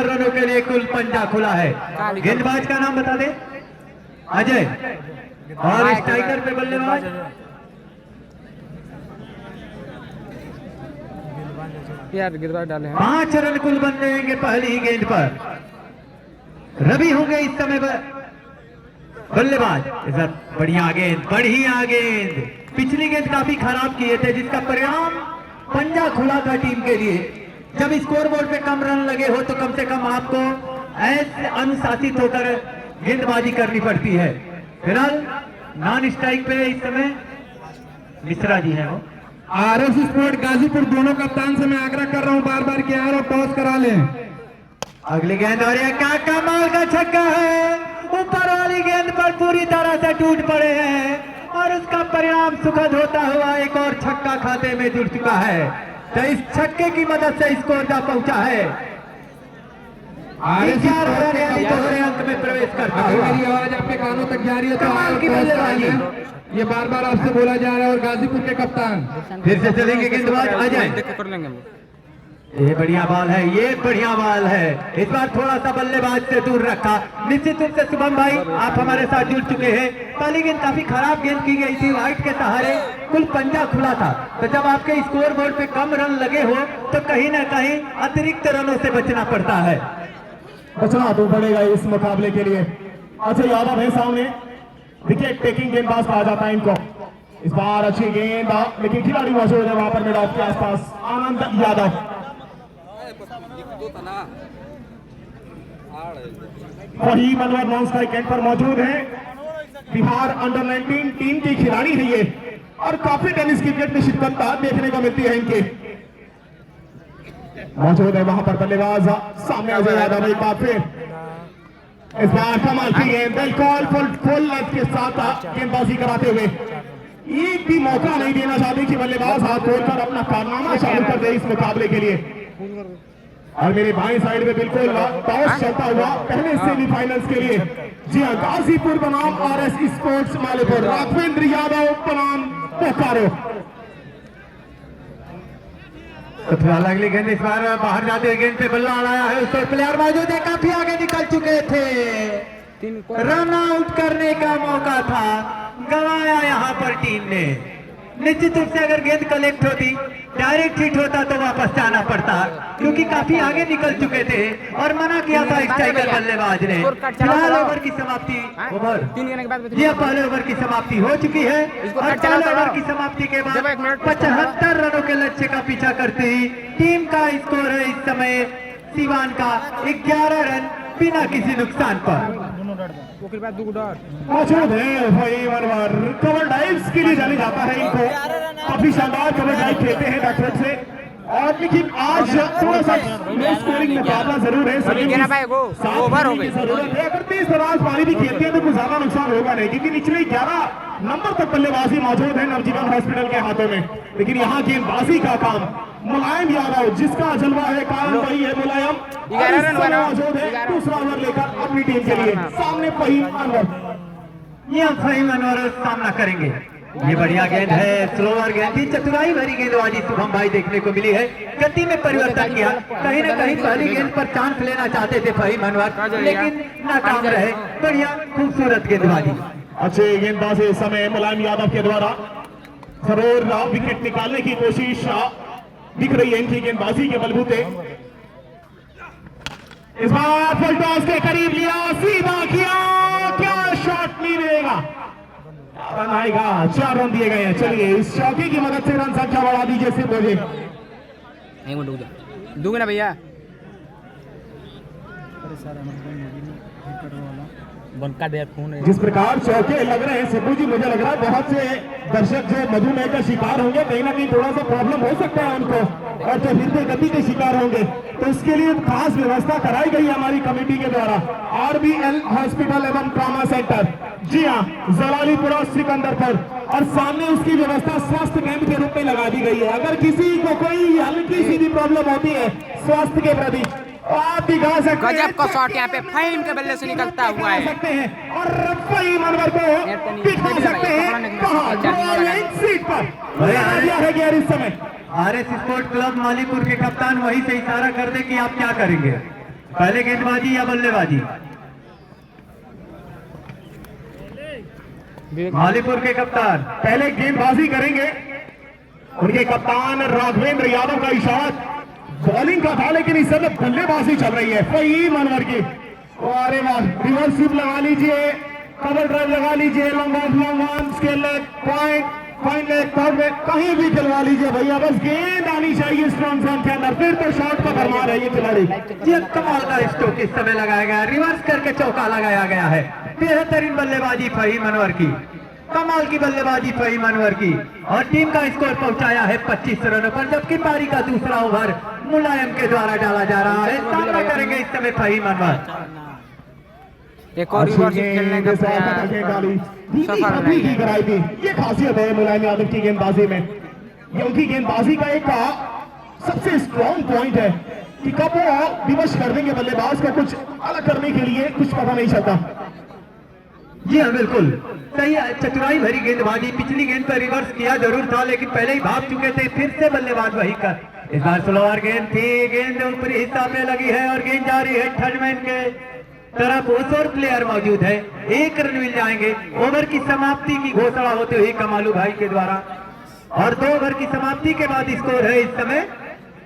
रनों के लिए कुल पंजा खुला है। गेंदबाज का नाम बता दे। अजय। और स्ट्राइकर पे बल्लेबाज 5 रन कुल बन जाएंगे पहली ही गेंद पर। रवि होंगे इस समय बल्लेबाज। बढ़िया गेंद। पिछली गेंद काफी खराब किए थे, जिसका परिणाम पंजा खुला था टीम के लिए। जब स्कोरबोर्ड पे कम रन लगे हो तो कम से कम आपको ऐसे अनुशासित होकर गेंदबाजी करनी पड़ती है। फिलहाल नॉन स्ट्राइक पे इस समय मिश्रा जी हैं। वो आरएस स्पोर्ट गाजीपुर दोनों कप्तान से मैं आग्रह कर रहा हूं बार-बार कि यार टॉस करा लें। अगली गेंद और ये क्या कमाल का छक्का है। ऊपर वाली गेंद पर पूरी तरह से टूट पड़े हैं और उसका परिणाम सुखद होता हुआ एक और छक्का खाते में जुड़ चुका है। तो इस छक्के की मदद से स्कोर जा पहुंचा है। 11 रन यानी दोहरे अंक में प्रवेश करता हुआ। मेरी आवाज आपके कानों तक जा रही है तो कमाल की बल्लेबाजी। ये बार-बार आपसे बोला जा रहा है। और गाजीपुर के कप्तान फिर से चलेंगे गेंदबाज अजय। ये बढ़िया बॉल है। इस बार थोड़ा सा बल्लेबाज से दूर रखा। निश्चित रूप से शुभम भाई आप हमारे साथ जुड़ चुके हैं। पहली गेंद काफी खराब गेंद की गई थी, वाइट के सहारे कुल पंजा खुला था। तो जब आपके स्कोर बोर्ड पे कम रन लगे हो तो कहीं ना कहीं अतिरिक्त रनों से बचना पड़ता है। बचना तो पड़ेगा इस मुकाबले के लिए। अजय यादव है सामने, विकेट टेकिंग गेंदबाज कहा जाता है इनको। इस बार अच्छी गेंद, लेकिन खिलाड़ी मौजूद है वहां पर मिड ऑफ के आसपास। आनंद यादव वही मनोहर नॉन स्ट्राइक एंड पर मौजूद है। बिहार अंडर 19 टीम की खिलाड़ी है ये और काफी टेनिस क्रिकेट में शिरकत देखने को मिलती है इनके। मौजूद है वहां पर बल्लेबाज सामने अजय यादव एक बार फिर। इस बार कमाल की गेंद, बिल्कुल फुल लेंथ के साथ गेंदबाजी कराते हुए। एक भी मौका नहीं देना चाहते कि बल्लेबाज हाथ छोड़कर अपना कारनामा चालू कर दे इस मुकाबले के लिए। और मेरे बाएं साइड में बिल्कुल टॉस चलता हुआ पहले सेमीफाइनल्स के लिए। जी हाँ, गाजीपुर बनाम आरएस स्पोर्ट्स मालेपुर, राघवेंद्र यादव बनाम बोकारो। तो फिलहाल अगली गेंद इस बार बाहर जाते हुए गेंद पे बल्ला आया है। उस पर प्लेयर मौजूद है, काफी आगे निकल चुके थे। रन आउट करने का मौका था, गंवाया यहाँ पर टीम ने। निश्चित रूप से अगर गेंद कलेक्ट होती, डायरेक्ट हिट होता तो वापस जाना पड़ता, क्योंकि काफी आगे निकल चुके थे और मना किया था स्ट्राइकर बल्लेबाज ने। फिलहाल ओवर की समाप्ति, पहले ओवर की समाप्ति हो चुकी है और पहले ओवर की समाप्ति के बाद 75 रनों के लक्ष्य का पीछा करते ही टीम का स्कोर है इस समय सीवान का 11 रन बिना किसी नुकसान पर। मौजूद है भाई मनोहर, कवर ड्राइव्स के लिए जाने जाता है इनको। काफी शानदार कवर ड्राइव खेलते हैं डॉक्टर से। और लेकिन आज थोड़ा सा लो स्कोरिंग मुकाबला जरूर है। जरूरत है अगर तेज दराज पारी भी खेलते हैं तो कुछ ज्यादा नुकसान होगा नहीं, क्योंकि निचले 11 नंबर तक बल्लेबाजी मौजूद है नवजीवन हॉस्पिटल के हाथों में। लेकिन यहाँ गेंदबाजी का काम मुलायम यादव, जिसका जलवा है कारण वही है मुलायम, मौजूद है दूसरा ओवर लेकर अपनी टीम के लिए। सामने फहीम अनवर, ये फहीम अनवर सामना करेंगे। ये बढ़िया गेंद है, स्लोअर गेंद थी, चतुराई भरी गेंदबाजी शुभम भाई देखने को मिली है। गति में परिवर्तन किया, कहीं ना कहीं पहली गेंद पर चांस लेना चाहते थे फहीम अनवर, लेकिन नाकाम रहे। बढ़िया खूबसूरत गेंदबाजी, अच्छे गेंदबाजी इस समय मुलायम यादव के द्वारा जरूर विकेट निकालने की कोशिश दिख रही है इनकी गेंदबाजी के बलबूते। इस बार फुल टॉस के करीब लिया, सीधा किया, क्या शॉट नहीं मिलेगा, रन आएगा। 4 रन दिए गए हैं। चलिए इस चौकी की मदद से रन संख्या बढ़ा दीजिए सिर्फ मुझे। दूंगा ना भैया। जिस प्रकार चौके लग रहे हैं सिद्धू जी, मुझे लग रहा है बहुत से दर्शक जो मधुमेह का शिकार होंगे, कहीं ना कहीं थोड़ा सा प्रॉब्लम हो सकता है उनको, और जो हृदय गति के शिकार होंगे, तो इसके लिए खास व्यवस्था कराई गई है हमारी कमेटी के द्वारा। RBL हॉस्पिटल एवं ट्रॉमा सेंटर, जी हाँ, जलालीपुरा सिकंदरपुर, और सामने उसकी व्यवस्था स्वास्थ्य कैंप के रूप में लगा दी गई है। अगर किसी को कोई हल्की सी भी प्रॉब्लम होती है स्वास्थ्य के प्रति, आप दिखा सकते हैं। गजब का शॉट यहाँ पे फहीम के बल्ले से निकलता हुआ है और फहीम अनवर को दिखा सकते हैं सीट पर इस समय। आरएस स्पोर्ट क्लब मालीपुर के कप्तान वहीं से इशारा कर दे कि आप क्या करेंगे। पहले गेंदबाजी या बल्लेबाजी? मालीपुर के कप्तान पहले गेंदबाजी करेंगे। उनके कप्तान राघवेंद्र यादव का इशारा बॉलिंग का था, लेकिन इस समय बल्लेबाजी चल रही है फहीम अनवर की। अरे वाह, रिवर्स स्वीप लगा लीजिए, कवर ड्राइव लगा लीजिए, long off long on, scale leg, point, fine leg, third में कहीं भी खिलवा लीजिए भैया, बस गेंद आनी चाहिए स्ट्रॉन्ग जोन के अंदर, फिर तो शॉट का भरमार है ये खिलाड़ी। ये कमाल का स्ट्रोक इस समय लगाया गया, रिवर्स करके चौका लगाया गया है। बेहतरीन बल्लेबाजी फहीम अनवर की, कमाल की बल्लेबाजी फहीम अनवर की, और टीम का स्कोर पहुंचाया है 25 रनों पर, जबकि पारी का दूसरा ओवर मुलायम के द्वारा डाला जा रहा है। सामना करेंगे इस समय फहीम अनवर। एक और रिवर्स खेलने का की कराई थी, ये खासियत है मुलायम यादव की गेंदबाजी में। ये उनकी गेंदबाजी का एक सबसे स्ट्रॉन्ग पॉइंट है कि कब वो विवश कर देंगे बल्लेबाज का कुछ अलग करने के लिए, कुछ पता नहीं चलता। जी हाँ, बिल्कुल सही, चतुराई भरी गेंदबाजी। पिछली गेंद पर रिवर्स किया जरूर था, लेकिन पहले ही भाग चुके थे, फिर से बल्लेबाज वही कर। इस बार स्लोअर गेंद थी, गेंद ऊपरी हिस्सा में लगी है और गेंद जा रही है थर्डमैन के तरफ। उस और प्लेयर मौजूद है, 1 रन मिल जाएंगे। ओवर की समाप्ति की घोषणा होते हुए कमालू भाई के द्वारा, और 2 ओवर की समाप्ति के बाद स्कोर है इस समय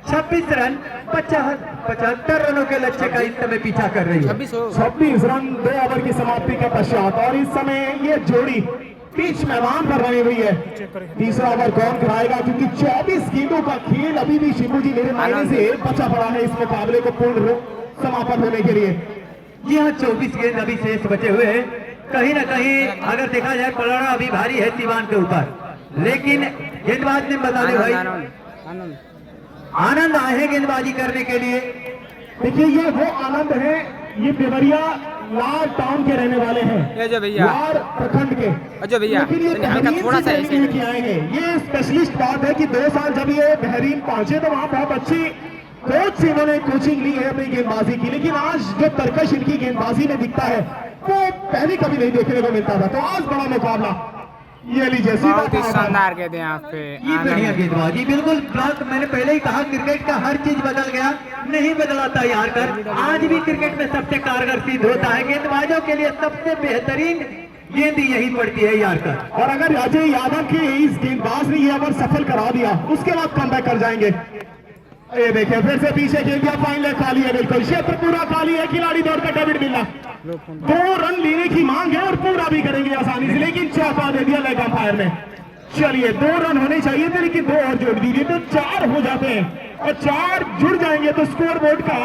26 रन 75 रनों के लक्ष्य का इस समय पीछा कर रही है। 26 रन 2 ओवर की समाप्ति के पश्चात, और इस समय ये जोड़ी पिच मैदान पर बनी हुई है। तीसरा ओवर कौन कराएगा, क्योंकि 24 गेंदों का खेल अभी भी शिबू जी मेरे मायने से बचा पड़ा है इस मुकाबले को पूर्ण रूप समापन होने के लिए। जी हाँ, 24 गेंद अभी शेष बचे हुए हैं। कहीं ना कहीं अगर देखा जाए पलड़ा अभी भारी है सीवान के ऊपर, लेकिन गेंदबाज ने बता दे भाई आनंद आए हैं गेंदबाजी करने के लिए। देखिए ये वो आनंद है, ये देवरिया लाल टाउन के रहने वाले हैं, लाल प्रखंड के, लेकिन ये थोड़ा सा लेके आए हैं। ये स्पेशलिस्ट बात है कि 2 साल जब ये बहरीन पहुंचे तो वहाँ बहुत अच्छी कोच से इन्होंने कोचिंग ली है अपनी गेंदबाजी की, लेकिन आज जो तरकश इनकी गेंदबाजी में दिखता है वो पहले कभी नहीं देखने को मिलता था। तो आज बड़ा मुकाबला, ये लीजिए बहुत ही शानदार कहते हैं आप पे, ये बढ़िया गेंदबाजी, बिल्कुल बात मैंने पहले ही कहा, क्रिकेट का हर चीज बदल गया, नहीं बदला तैयार कर। आज भी क्रिकेट में सबसे कारगर सिद्ध होता है, गेंदबाजों के लिए सबसे बेहतरीन गेंद यही पड़ती है यार कर। और अगर अजय यादव की इस गेंदबाज ने ये ओवर सफल करा दिया, उसके बाद कमबैक कर जाएंगे। ये देखिए फिर से पीछे खेल दिया, फाइन लेग खाली है, बिल्कुल क्षेत्र पूरा खाली है, खिलाड़ी दौड़ कर डेविड मिला 2 रन लेने की मांग है और पूरा भी करेंगे आसानी से, लेकिन चौका दे दिया लेग अंपायर ने। चलिए 2 रन होने चाहिए थे, लेकिन 2 और जोड़ दीजिए तो 4 हो जाते हैं, और 4 जुड़ जाएंगे तो स्कोर बोर्ड का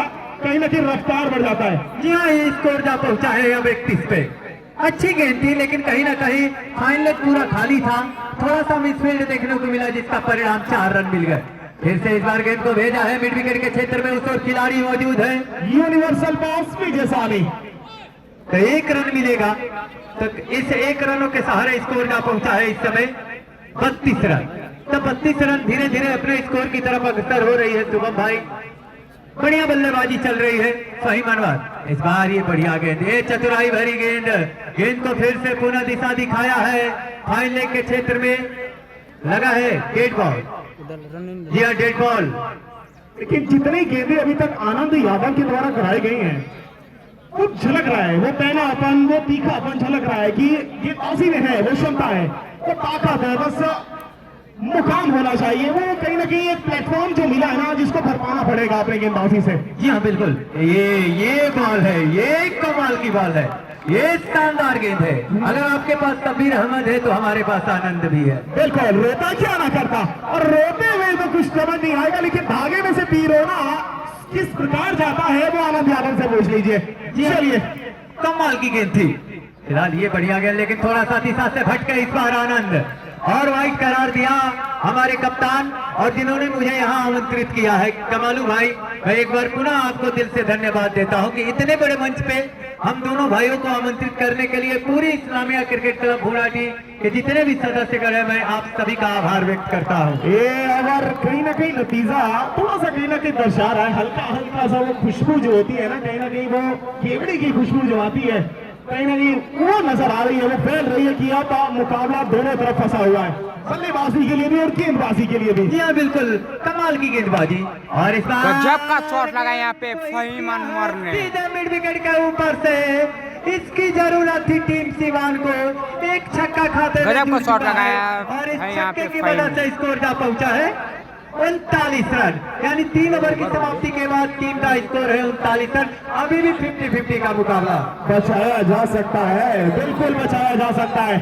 कहीं ना कहीं रफ्तार बढ़ जाता है। जी हाँ, ये स्कोर जा पहुंचा है अब 31 पे। अच्छी गेंद थी, लेकिन कहीं ना कहीं फाइन लेग पूरा खाली था, थोड़ा सा मिसफील्ड देखने को मिला, जिसका परिणाम 4 रन मिल गए। फिर से इस बार गेंद को भेजा है मिड विकेट के क्षेत्र में, उस और खिलाड़ी मौजूद है, यूनिवर्सल बॉस भी जैसा नहीं, तो 1 रन मिलेगा। तो इस 1 रनों के सहारे स्कोर जा पहुंचा है इस समय 32 रन। तो 32 रन धीरे धीरे अपने स्कोर की तरफ अग्रसर हो रही है शुभम भाई। बढ़िया बल्लेबाजी चल रही है फहीम अनवर। इस बार ये बढ़िया गेंद, ये चतुराई भरी गेंद, गेंद को फिर से पुनः दिशा दिखाया है, फाइन लेग के क्षेत्र में लगा है डेड बॉल। जी हाँ, डेड बॉल। लेकिन जितनी गेंदें अभी तक आनंद यादव के द्वारा कराई गई हैं, कुछ झलक रहा है, वो पहनापन, वो तीखापन झलक रहा है कि गेंदबाजी में है, वो क्षमता है, वो ताकत है, बस मुकाम होना चाहिए। वो कहीं ना कहीं एक प्लेटफॉर्म जो मिला है ना, जिसको भर पाना पड़ेगा अपने गेंदबाजी से। जी हाँ, बिल्कुल, ये बॉल है, ये कमाल की बॉल है, ये शानदार गेंद है। अगर आपके पास तबीर अहमद है तो हमारे पास आनंद भी है। बिल्कुल, रोता क्या ना करता, और रोते हुए तो कुछ समझ नहीं आएगा, लेकिन धागे में से पी रोना किस प्रकार जाता है वो आनंद यादव से पूछ लीजिए। चलिए, कमाल की गेंद थी फिलहाल, ये बढ़िया गेंद, लेकिन थोड़ा सा दिशा से भटके इस बार आनंद, और वाइट करार दिया हमारे कप्तान और जिन्होंने मुझे यहाँ आमंत्रित किया है कमालू भाई। मैं एक बार पुनः आपको दिल से धन्यवाद देता हूँ कि इतने बड़े मंच पे हम दोनों भाइयों को आमंत्रित करने के लिए पूरी इस्लामिया क्रिकेट क्लब भूलाटी के जितने भी सदस्यगण हैं, मैं आप सभी का आभार व्यक्त करता हूँ। ये ओवर कहीं ना कहीं नतीजा थोड़ा सा कहीं ना कहीं दर्शा रहा है, हल्का हल्का सा वो खुशबू जो होती है ना, कहीं ना कहीं वो केवड़ी की खुशबू जो आती है, कहीं ना कहीं वो नजर आ रही है, वो फैल रही है कि अब मुकाबला दोनों तरफ फंसा हुआ है, बल्लेबाजी के लिए भी और गेंदबाजी के लिए भी। जी हाँ बिल्कुल, कमाल की गेंदबाजी। और इस बार गजब का शॉट लगा यहाँ पे फहीम अनवर ने। सीधे मिड विकेट के ऊपर से इसकी जरूरत थी टीम सिवान को, एक छक्का खाते हुए गजब का जूझ शॉट चुका है। लगाया और इस है यहाँ छक्के पे की फहीम। वजह से स्कोर जा पहुंचा है 39 रन, यानी 3 ओवर की समाप्ति के बाद टीम का स्कोर है 39 रन। अभी भी 50-50 का मुकाबला। बचाया जा सकता है, बिल्कुल बचाया जा सकता है,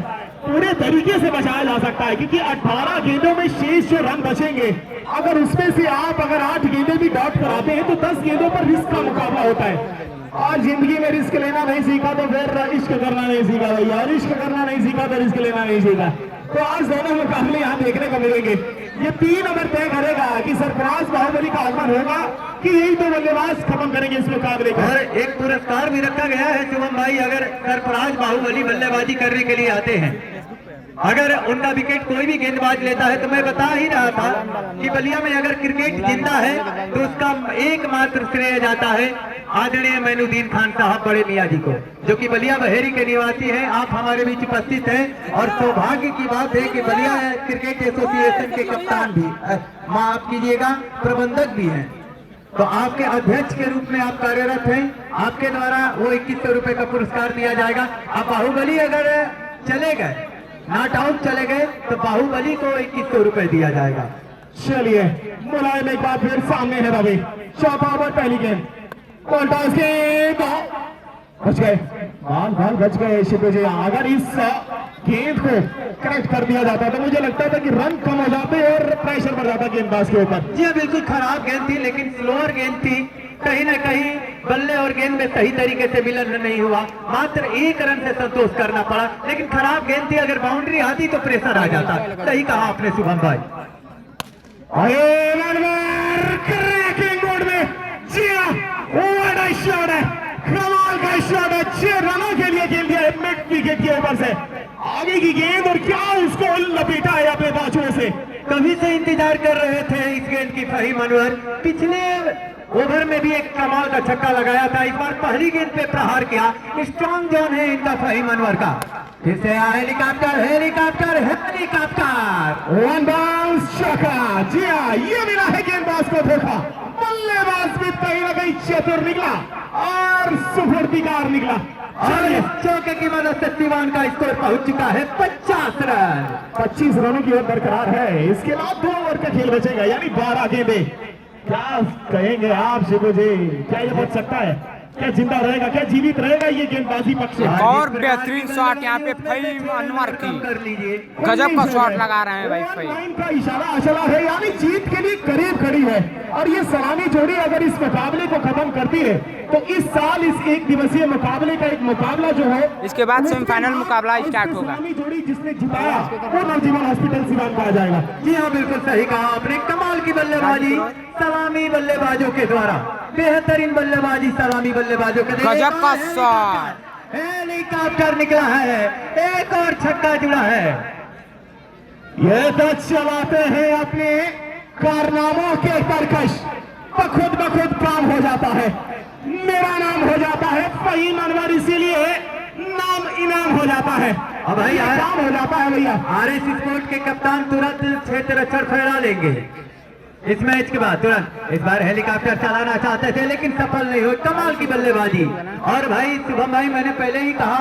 पूरे तरीके से बचाया जा सकता है, क्योंकि 18 गेंदों में शेष जो रन बचेंगे, अगर उसमें से आप अगर 8 गेंदें भी डॉट कराते हैं तो 10 गेंदों पर रिस्क का मुकाबला होता है। और जिंदगी में रिस्क लेना नहीं सीखा तो फिर इश्क करना नहीं सीखा भैया, और इश्क करना नहीं सीखा तो रिस्क लेना नहीं सीखा। तो आज दोनों मुकाबले यहाँ देखने को मिलेंगे। ये 3 ओवर तय करेगा कि सरफराज बाहुबली का आगमन होगा कि यही दो बल्लेबाज खत्म करेंगे इस मुकाबले को। और एक पुरस्कार भी रखा गया है शुभम भाई, अगर सरफराज बाहुबली बल्लेबाजी करने के लिए आते हैं, अगर उनका विकेट कोई भी गेंदबाज लेता है, तो मैं बता ही रहा था कि बलिया में अगर क्रिकेट जिंदा है तो उसका एकमात्र श्रेय जाता है आदरणीय मैनुद्दीन खान साहब बड़े मियाँ जी को, जो कि बलिया बहेरी के निवासी हैं। आप हमारे बीच उपस्थित हैं और सौभाग्य की बात है कि बलिया क्रिकेट एसोसिएशन के कप्तान भी, माफ कीजिएगा, प्रबंधक भी हैं। तो आपके अध्यक्ष के रूप में आप कार्यरत हैं, आपके द्वारा वो 2100 रुपए का पुरस्कार दिया जाएगा। आप बाहुबली अगर चले गए, नॉट आउट चले गए, तो बाहुबली को 2100 रुपए दिया जाएगा। चलिए मुलायम एक बार फिर सामने है रवि, चौथा ओवर पहली गेंद, टॉस गेंद बच गए, बाल बच गए शिबू जी। अगर इस गेंद को करेक्ट कर दिया जाता तो मुझे लगता था कि रन कम हो जाते और प्रेशर बढ़ जाता गेंदबाज के ऊपर। जी बिल्कुल, खराब गेंद थी, लेकिन स्लोअर गेंद थी, कहीं ना कहीं बल्ले और गेंद में सही तरीके से मिलन नहीं हुआ, मात्र 1 रन से संतोष करना पड़ा। लेकिन खराब गेंद थी, अगर बाउंड्री आती तो प्रेशर आ जाता। सही कहा आपने शुभम भाई। शॉट है, कमाल का शॉट है, 6 रनों के लिए खेल दिया मिड विकेट के ऊपर से, आगे की गेंद और क्या उसको लपेटा है अपने बाजुओं से। कभी से इंतजार कर रहे थे इस गेंद की फहीम अनवर, पिछले ओवर में भी एक कमाल का छक्का लगाया था, इस बार पहली गेंद पे प्रहार किया। स्ट्रॉन्ग जोन है इनका फहीम अनवर का। फिर से helicopter helicopter helicopter, one bounce छक्का। जी हाँ, ये मिला है गेंदबाज को धोखा, बल्लेबाज भी कहीं ना कहीं चतुर निकला और सुफर्तिकार निकला। और इस चौके की मदद से सिवान का स्कोर पहुंच चुका है 50 रन। 25 रनों की ओर बरकरार है, इसके बाद 2 ओवर का खेल बचेगा, यानी 12 गेंदें। क्या कहेंगे आप शिबू जी, क्या ये बच सकता है? क्या जिंदा रहेगा, क्या जीवित रहेगा ये गेंदबाजी पक्ष? और बेहतरीन शॉट यहाँ पे फहीम अनवर की, कर लीजिए, गजब का शॉट लगा रहे हैं भाई फहीम। लाइन का इशारा अशला है, यानी जीत के लिए करीब खड़ी है। और ये सलामी जोड़ी अगर इस मुकाबले को खत्म करती है तो इस साल इस 1 दिवसीय मुकाबले का एक मुकाबला जो है, इसके बाद सेमीफाइनल मुकाबला स्टार्ट होगा। सलामी जोड़ी जिसने जिताया वो नवजीवन हॉस्पिटल सिवान कहा जाएगा। जी हाँ बिल्कुल सही कहा आपने, कमाल की बल्लेबाजी सलामी बल्लेबाजों के द्वारा, बेहतरीन बल्लेबाजी सलामी बल्लेबाजों के द्वारा। गजब का शॉट, हेलीकॉप्टर निकला है, एक और छक्का जुड़ा है। ये तो चलाते हैं अपने कारनामों के तरकश, बखुद काम हो जाता है, मेरा नाम हो जाता है फहीम अनवर, इसीलिए नाम इनाम हो जाता है। अब भाई काम हो जाता है भैया। आरएस स्पोर्ट के कप्तान तुरंत क्षेत्र अक्षर फहरा लेंगे इस मैच के बाद तुरंत। इस बार हेलीकॉप्टर चलाना चाहते थे लेकिन सफल नहीं हुए, कमाल की बल्लेबाजी। और भाई शुभम भाई, मैंने पहले ही कहा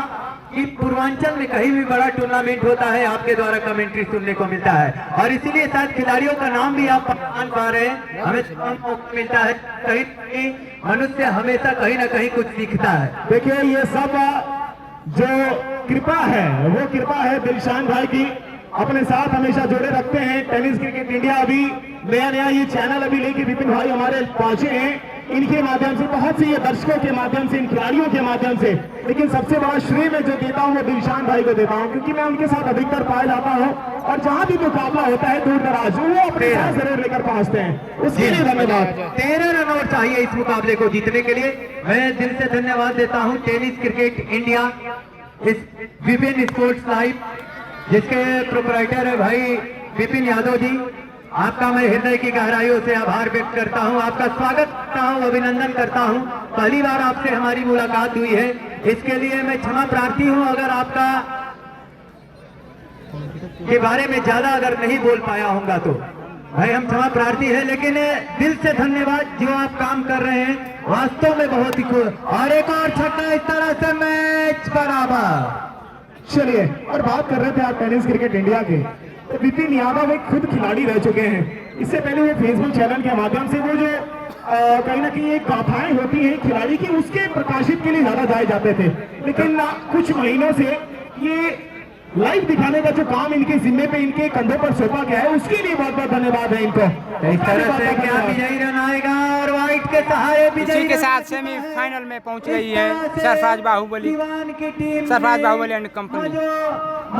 कि पूर्वांचल में कहीं भी बड़ा टूर्नामेंट होता है आपके द्वारा कमेंट्री सुनने को मिलता है, और इसीलिए शायद खिलाड़ियों का नाम भी आप पहचान पा रहे हैं। हमें मौका मिलता है, कहीं मनुष्य हमेशा कहीं ना कहीं कुछ सीखता है। देखिए ये सब जो कृपा है वो कृपा है दिलशान भाई की, अपने साथ हमेशा जुड़े रखते हैं। टेनिस क्रिकेट इंडिया अभी नया ये चैनल अभी लेके विपिन भाई हमारे पहुंचे हैं, इनके माध्यम से, बहुत से ये दर्शकों के माध्यम से, इन खिलाड़ियों के माध्यम से। लेकिन सबसे बड़ा श्रेय मैं जो देता हूं वो दिलशान भाई को देता हूं, क्योंकि मैं उनके साथ अधिकतर पाया जाता हूं और जहां भी मुकाबला होता है दूर दराज वो अपने साथ जरूर लेकर पहुंचते हैं, उसके लिए धन्यवाद। 13 रन और चाहिए इस मुकाबले को जीतने के लिए। मैं दिल से धन्यवाद देता हूं टेनिस क्रिकेट इंडिया, इस विपिन स्पोर्ट्स लाइव, जिसके प्रोपराइटर है भाई विपिन यादव जी। आपका मैं हृदय की गहराइयों से आभार व्यक्त करता हूं, आपका स्वागत करता हूं, अभिनंदन करता हूं। पहली बार आपसे हमारी मुलाकात हुई है, इसके लिए मैं क्षमा प्रार्थी हूं अगर आपका के बारे में ज्यादा अगर नहीं बोल पाया होगा तो भाई हम क्षमा प्रार्थी है, लेकिन दिल से धन्यवाद जो आप काम कर रहे हैं, वास्तव में बहुत ही और एक और छक्का, इस तरह से मैच बराबर। चलिए, और बात कर रहे थे आप टेनिस क्रिकेट इंडिया के, तो विपिन यादव एक खुद खिलाड़ी रह चुके हैं। इससे पहले वो फेसबुक चैनल के माध्यम से वो जो कहीं ना कहीं एक गाथाएं होती हैं खिलाड़ी की, उसके प्रकाशित के लिए ज्यादा जाए जाते थे, लेकिन कुछ महीनों से ये लाइव दिखाने का जो काम इनके जिम्मे पे इनके कंधों पर सौंपा गया है, उसके लिए बहुत बहुत धन्यवाद है इनको। इस तरह से क्या विजयी रन आएगा और व्हाइट के सहारे इसी के साथ सेमीफाइनल में पहुंच गई है सरफराज बाहुबली एंड कंपनी।